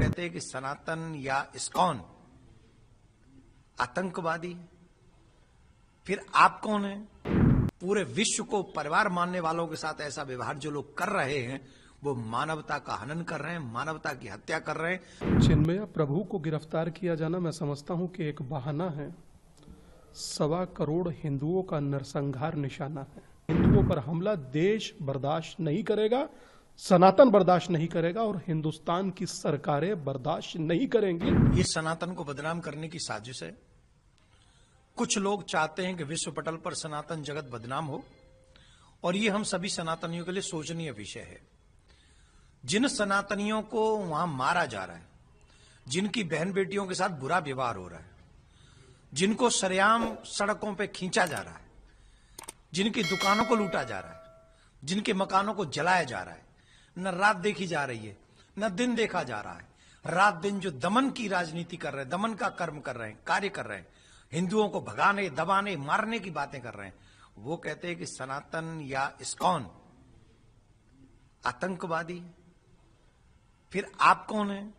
कहते हैं कि सनातन या इस्कॉन आतंकवादी है। फिर आप कौन है? पूरे विश्व को परिवार मानने वालों के साथ ऐसा व्यवहार जो लोग कर रहे हैं वो मानवता का हनन कर रहे हैं, मानवता की हत्या कर रहे हैं। चिन्मय प्रभु को गिरफ्तार किया जाना मैं समझता हूं कि एक बहाना है। 1.25 करोड़ हिंदुओं का नरसंहार निशाना है। हिंदुओं पर हमला देश बर्दाश्त नहीं करेगा, सनातन बर्दाश्त नहीं करेगा और हिंदुस्तान की सरकारें बर्दाश्त नहीं करेंगी। ये सनातन को बदनाम करने की साजिश है। कुछ लोग चाहते हैं कि विश्व पटल पर सनातन जगत बदनाम हो और ये हम सभी सनातनियों के लिए सोचनीय विषय है। जिन सनातनियों को वहां मारा जा रहा है, जिनकी बहन बेटियों के साथ बुरा व्यवहार हो रहा है, जिनको सरेआम सड़कों पे खींचा जा रहा है, जिनकी दुकानों को लूटा जा रहा है, जिनके मकानों को जलाया जा रहा है, न रात देखी जा रही है न दिन देखा जा रहा है। रात दिन जो दमन की राजनीति कर रहे हैं, दमन का कर्म कर रहे हैं, कार्य कर रहे हैं, हिंदुओं को भगाने, दबाने, मारने की बातें कर रहे हैं, वो कहते हैं कि सनातन या इस्कॉन आतंकवादी है। फिर आप कौन है?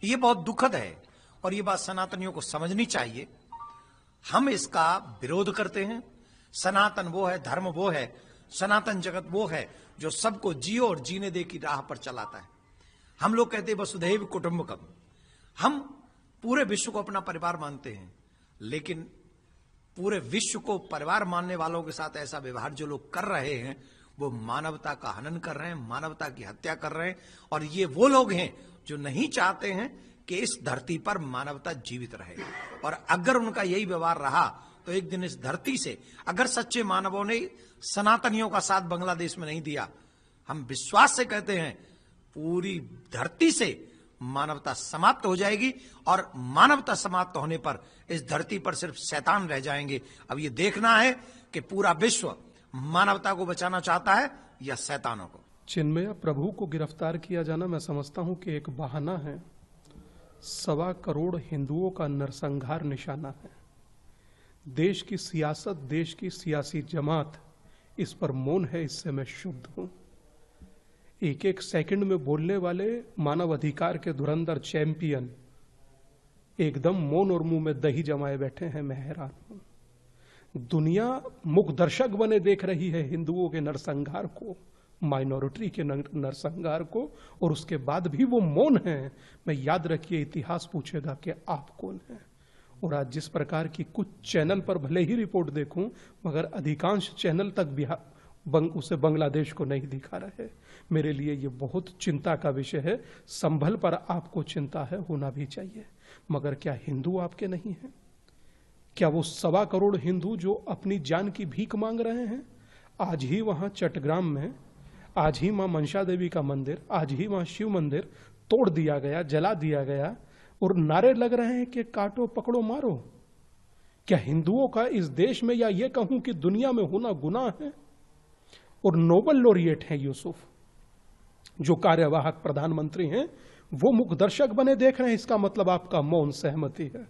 ये बहुत दुखद है और ये बात सनातनियों को समझनी चाहिए। हम इसका विरोध करते हैं। सनातन वो है, धर्म वो है, सनातन जगत वो है जो सबको जियो और जीने दे की राह पर चलाता है। हम लोग कहते हैं वसुधैव कुटुंबकम। हम पूरे विश्व को अपना परिवार मानते हैं, लेकिन पूरे विश्व को परिवार मानने वालों के साथ ऐसा व्यवहार जो लोग कर रहे हैं वो मानवता का हनन कर रहे हैं, मानवता की हत्या कर रहे हैं। और ये वो लोग हैं जो नहीं चाहते हैं कि इस धरती पर मानवता जीवित रहे। और अगर उनका यही व्यवहार रहा तो एक दिन इस धरती से, अगर सच्चे मानवों ने सनातनियों का साथ बांग्लादेश में नहीं दिया, हम विश्वास से कहते हैं पूरी धरती से मानवता समाप्त हो जाएगी और मानवता समाप्त होने पर इस धरती पर सिर्फ शैतान रह जाएंगे। अब ये देखना है कि पूरा विश्व मानवता को बचाना चाहता है या शैतानों को। चिन्मय प्रभु को गिरफ्तार किया जाना मैं समझता हूं कि एक बहाना है। 1.25 करोड़ हिंदुओं का नरसंहार निशाना है। देश की सियासत, देश की सियासी जमात इस पर मौन है, इससे मैं शुद्ध हूं। एक एक सेकंड में बोलने वाले मानव अधिकार के धुरंधर चैंपियन एकदम मौन और मुंह में दही जमाए बैठे हैं। मैं हैरान हूं। दुनिया मुख दर्शक बने देख रही है हिंदुओं के नरसंहार को, माइनॉरिटी के नरसंहार को, और उसके बाद भी वो मौन है। मैं याद रखिए, इतिहास पूछेगा कि आप कौन हैं। और आज जिस प्रकार की कुछ चैनल पर भले ही रिपोर्ट देखूं, मगर अधिकांश चैनल तक उसे बांग्लादेश को नहीं दिखा रहे। मेरे लिए ये बहुत चिंता का विषय है। संभल पर आपको चिंता है, होना भी चाहिए, मगर क्या हिंदू आपके नहीं हैं? क्या वो 1.25 करोड़ हिंदू जो अपनी जान की भीख मांग रहे हैं? आज ही वहां चट्टग्राम में, आज ही मां मनसा देवी का मंदिर, आज ही वहां शिव मंदिर तोड़ दिया गया, जला दिया गया और नारे लग रहे हैं कि काटो पकड़ो मारो। क्या हिंदुओं का इस देश में, या ये कहूं कि दुनिया में, होना गुनाह है? और नोबेल लॉरिएट हैं यूसुफ, जो कार्यवाहक प्रधानमंत्री हैं, वो मुख दर्शक बने देख रहे हैं। इसका मतलब आपका मौन सहमति है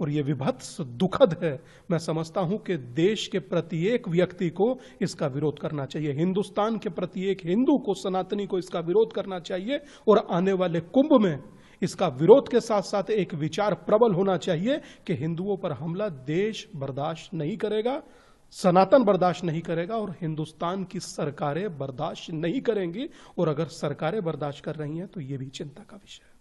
और ये विभत्स दुखद है। मैं समझता हूं कि देश के प्रत्येक व्यक्ति को इसका विरोध करना चाहिए। हिंदुस्तान के प्रत्येक हिंदू को, सनातनी को इसका विरोध करना चाहिए और आने वाले कुंभ में इसका विरोध के साथ साथ एक विचार प्रबल होना चाहिए कि हिंदुओं पर हमला देश बर्दाश्त नहीं करेगा, सनातन बर्दाश्त नहीं करेगा और हिंदुस्तान की सरकारें बर्दाश्त नहीं करेंगी। और अगर सरकारें बर्दाश्त कर रही हैं तो ये भी चिंता का विषय है।